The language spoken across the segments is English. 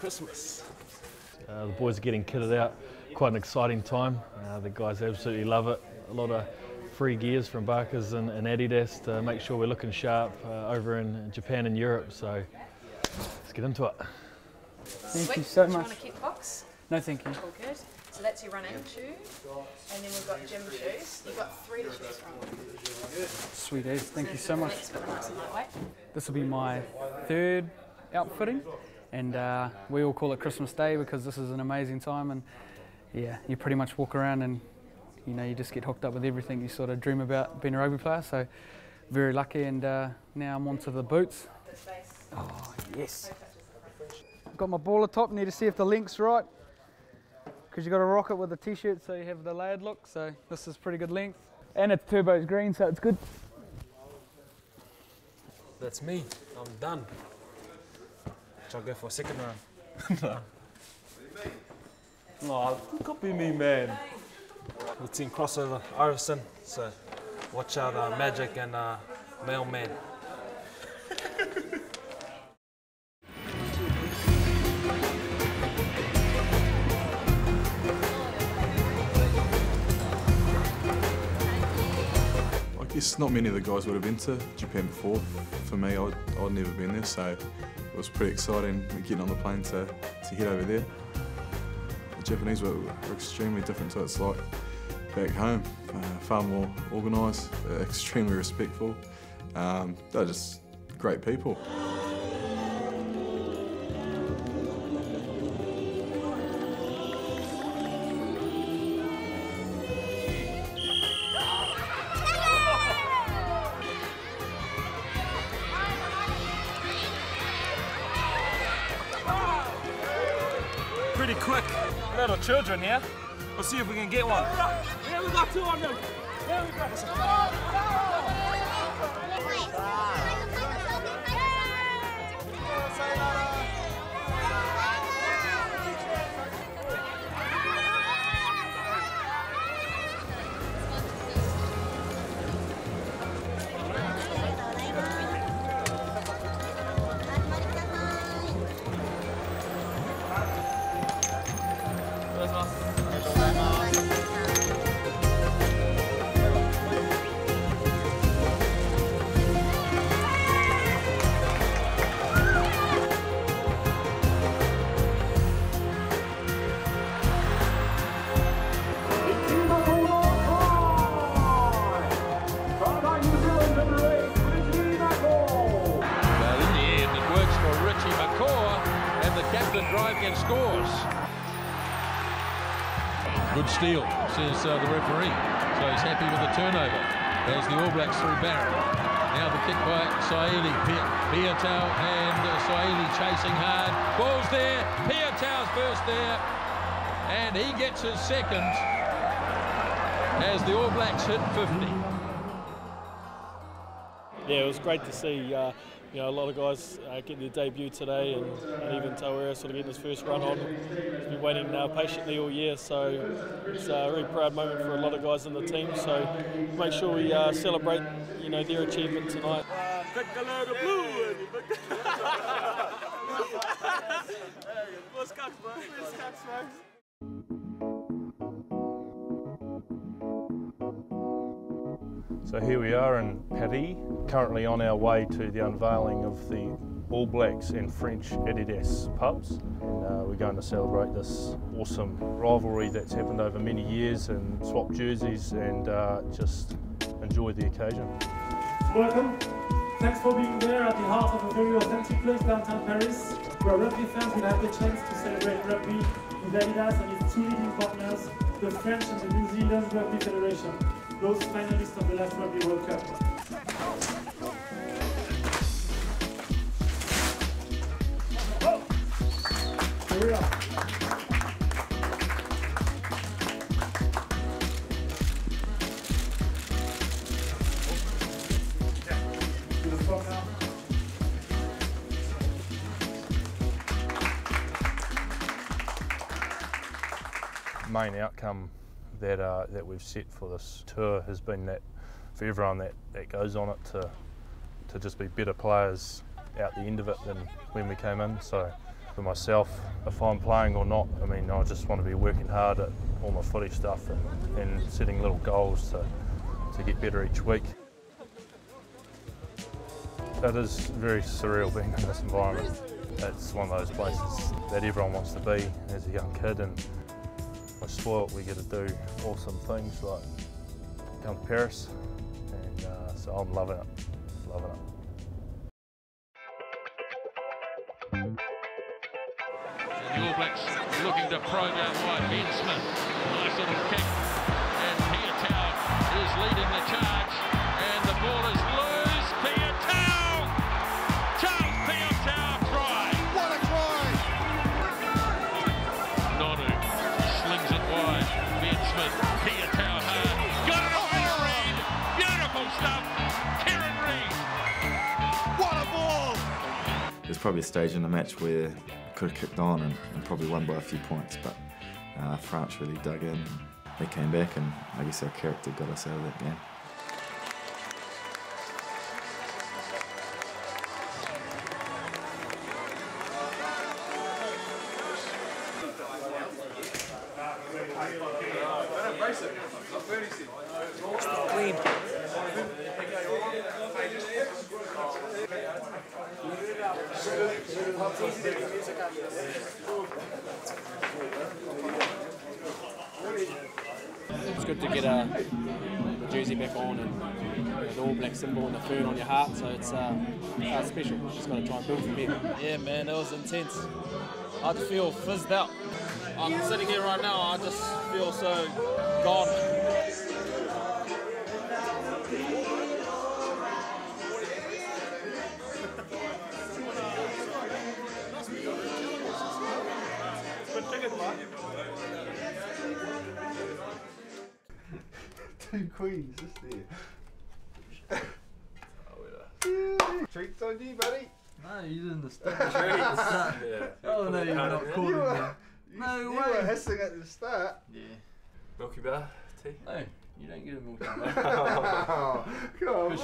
Christmas. The boys are getting kitted out. Quite an exciting time. The guys absolutely love it. A lot of free gears from Barkers and Adidas to make sure we're looking sharp over in Japan and Europe. So let's get into it. Thank you so much. Do you want a kick box? No, thank you. All good. So that's your running shoe, and then we've got gym shoes. You've got 3 to choose from. Sweet as. Thank you so much. Next, but nice and lightweight. This will be my 3rd outfitting, and we all call it Christmas Day because this is an amazing time, and yeah, you pretty much walk around and you just get hooked up with everything you sort of dream about being a rugby player. So very lucky, and now I'm on to the boots. Oh yes. Got my baller top. Need to see if the length's right, because you got to rock it with the t-shirt so you have the layered look. So this is pretty good length, and it's turbo's green, so it's good. That's me. I'm done. Shall I go for a second round? No, copy me, man. The team crossover, Irison. So watch out, Magic and Mailman. I guess not many of the guys would have been to Japan before. For me, I'd never been there, so it was pretty exciting getting on the plane to head over there. The Japanese were extremely different to it's like back home, far more organised, extremely respectful. They're just great people. Pretty quick. Little children here. We'll see if we can get one. Yeah, we got 2 on them. Yeah, we got drive and scores. Good steal, says the referee. So he's happy with the turnover as the All Blacks through Barrett. Now the kick by Saili, Piatau and Saili chasing hard. Ball's there, Piatau's first there, and he gets his second as the All Blacks hit 50. Yeah, it was great to see a lot of guys getting their debut today, and even Tauera sort of getting his first run on. He's been waiting patiently all year, so it's a very proud moment for a lot of guys in the team. So make sure we celebrate, their achievement tonight. Big colour of blue. So here we are in Paris, currently on our way to the unveiling of the All Blacks and French Adidas pubs. And we're going to celebrate this awesome rivalry that's happened over many years and swap jerseys and just enjoy the occasion. Welcome. Thanks for being there at the heart of a very authentic place downtown Paris, where rugby fans will have the chance to celebrate rugby with Adidas and its 2 leading partners, the French and the New Zealand Rugby Federation, those finalists of the last Rugby World Cup. Here we are. Main outcome that we've set for this tour has been that for everyone that goes on it to just be better players out the end of it than when we came in. So For myself, if I'm playing or not, I mean, I just want to be working hard at all my footy stuff and setting little goals to get better each week. It is very surreal being in this environment. It's one of those places that everyone wants to be as a young kid, and we're spoiled. We get to do awesome things like come to Paris, and so I'm loving it, loving it. And the All Blacks looking to probe out wide. Ben Smith, nice little kick, and Piatau is leading the charge, and the ball is loose. Piatau! Charles Piatau try! What a try! Nonu slings it wide. Ben Smith, Piatau hard. Got it off Kieran Reid! Beautiful stuff! Kieran Reid! What a ball! There's probably a stage in the match where could have kicked on and probably won by a few points, but France really dug in. They came back, and I guess our character got us out of that game. It's good to get a jersey back on and the All Black symbol and the fern on your heart, so it's special. Just got to try and build from here. Yeah, man, it was intense. I just feel fizzed out. I'm sitting here right now, I just feel so gone. Two queens, just there. Treats on you, buddy. No, you didn't establish it at the start. Yeah. Oh no, you're not calling me. No way. You were hissing at the start. Yeah. Milky bar tea? No, you don't get a milky bar. Oh, come on.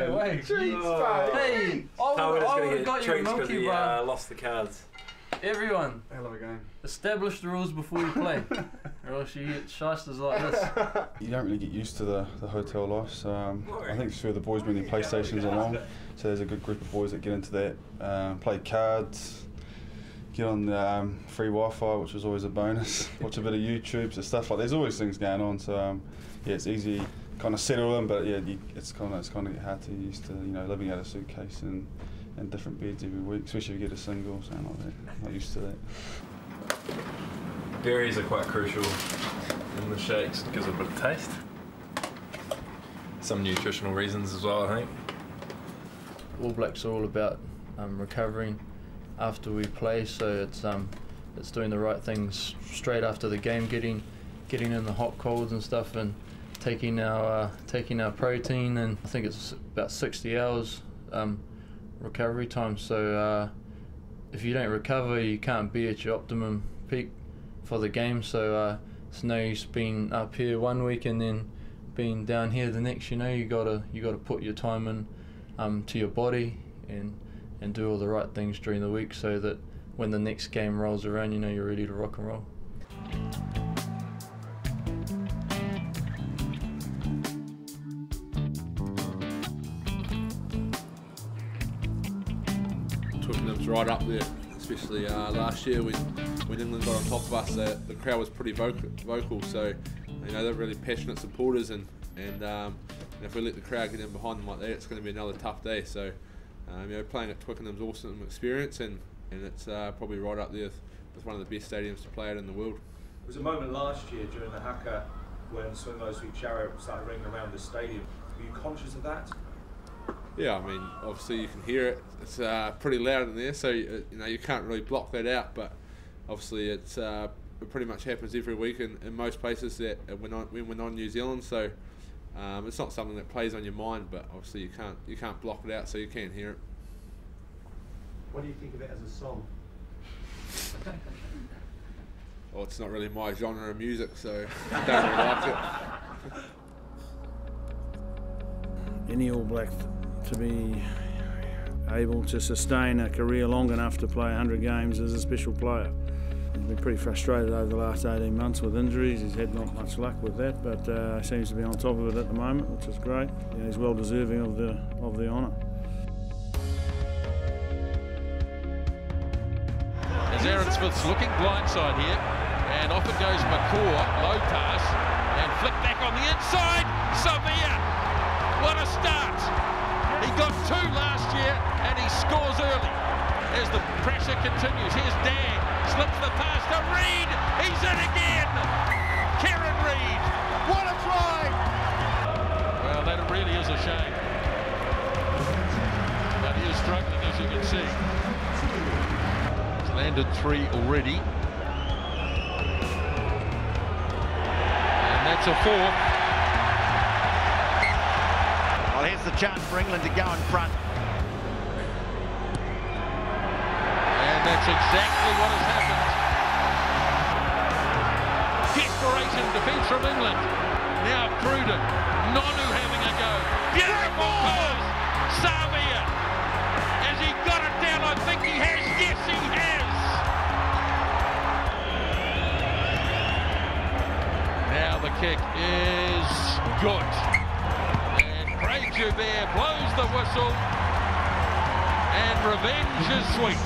No way. Treats, buddy. Hey, I would have got you a milky bar. Lost the cards. Everyone, hell of a game. Establish the rules before you play, or else you get shysters like this. You don't really get used to the hotel life, so I think it's for the boys bringing PlayStations along, so there's a good group of boys that get into that, play cards, get on free Wi-Fi, which was always a bonus, watch a bit of YouTube, so stuff like, there's always things going on, so yeah, it's easy, kind of settle in, but yeah, it's kind of hard to get used to, you know, living out of a suitcase and different beds every week, especially if you get a single, something like that. Not used to that. Berries are quite crucial in the shakes, gives it a bit of taste. Some nutritional reasons as well, I think. All Blacks are all about recovering after we play, so it's doing the right things straight after the game, getting in the hot colds and stuff, and taking our protein, and I think it's about 60 hours recovery time, so if you don't recover you can't be at your optimum peak for the game, so it's no use being up here one week and then being down here the next. You know, you gotta put your time in to your body and do all the right things during the week, so that when the next game rolls around, you know you're ready to rock and roll. Twickenham's right up there, especially last year when England got on top of us. The crowd was pretty vocal, so you know they're really passionate supporters, and if we let the crowd get in behind them like that, it's going to be another tough day. So you know, playing at Twickenham's awesome experience, and it's probably right up there with one of the best stadiums to play at in the world. There was a moment last year during the haka when Swinmo's Sweet Chariot started ringing around the stadium. Were you conscious of that? Yeah, I mean, obviously you can hear it. It's pretty loud in there, so you know you can't really block that out. But obviously it pretty much happens every week in most places that when we're on New Zealand. So it's not something that plays on your mind, but obviously you can't block it out, so you can hear it. What do you think of it as a song? Well, it's not really my genre of music, so I don't really like it. Any All Black to be able to sustain a career long enough to play 100 games as a special player. He's been pretty frustrated over the last 18 months with injuries. He's had not much luck with that, but seems to be on top of it at the moment, which is great. Yeah, he's well deserving of the honour. As Aaron Smith's looking blindside here, and off it goes McCaw, low pass, and flick back on the inside, Savia! What a start! He got 2 last year, and he scores early. As the pressure continues, here's Dan, slips the pass to Reid, he's in again! Kieran Reid, what a try! Well, that really is a shame. But he is struggling, as you can see. He's landed 3 already. And that's a 4th. Well, here's the chance for England to go in front. And that's exactly what has happened. Desperation defence from England. Now Cruden, Nonu having a go. Beautiful pass, Savia. Has he got it down? I think he has. Yes, he has. Now the kick is good. Craig Joubert blows the whistle, and revenge is sweet.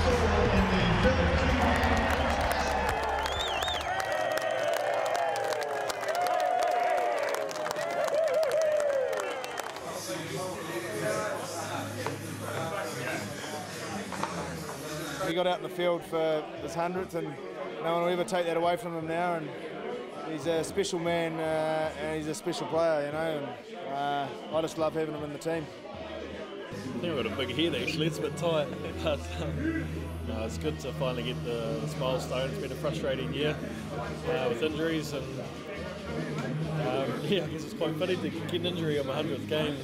He got out in the field for his 100th, and no one will ever take that away from him now. And he's a special man, and he's a special player, you know. And, I just love having him in the team. I think I've got a big head actually, it's a bit tight, but no, it's good to finally get this milestone. It's been a frustrating year with injuries, and yeah, I guess it's quite fitting to get an injury on my 100th game.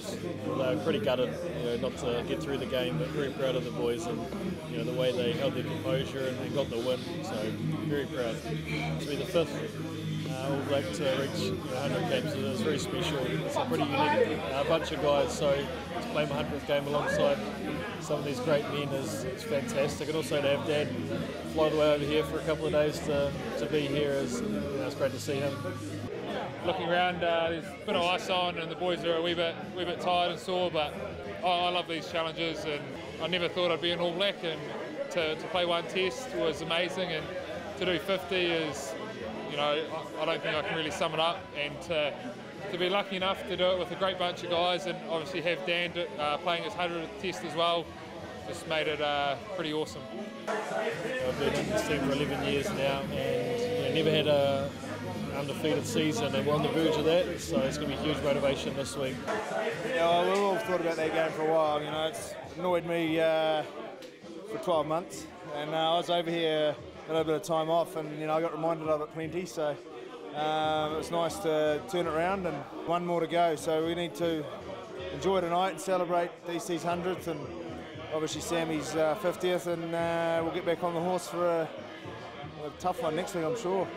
They were pretty gutted, you know, not to get through the game, but very proud of the boys and you know the way they held their composure and got the win. So very proud. To be the 5th All Black to reach 100 games is very special. It's a pretty unique bunch of guys, so to play my 100th game alongside some of these great men is fantastic. And also to have Dad fly all the way over here for a couple of days to be here is, it's great to see him. Looking around, there's a bit of ice on and the boys are a wee bit tired and sore, but I love these challenges, and I never thought I'd be an All Black, and to play 1 test was amazing, and to do 50 is, you know, I don't think I can really sum it up, and to be lucky enough to do it with a great bunch of guys, and obviously have Dan playing his 100th test as well, just made it pretty awesome. I've been in this team for 11 years now, and never had a undefeated season, and we're on the verge of that, so it's going to be huge motivation this week. Yeah, we've all thought about that game for a while. You know, it's annoyed me for 12 months, and I was over here a little bit of time off, and you know I got reminded of it plenty, so it was nice to turn it around, and 1 more to go, so we need to enjoy tonight and celebrate DC's 100th, and obviously Sammy's 50th, and we'll get back on the horse for a tough one next week, I'm sure.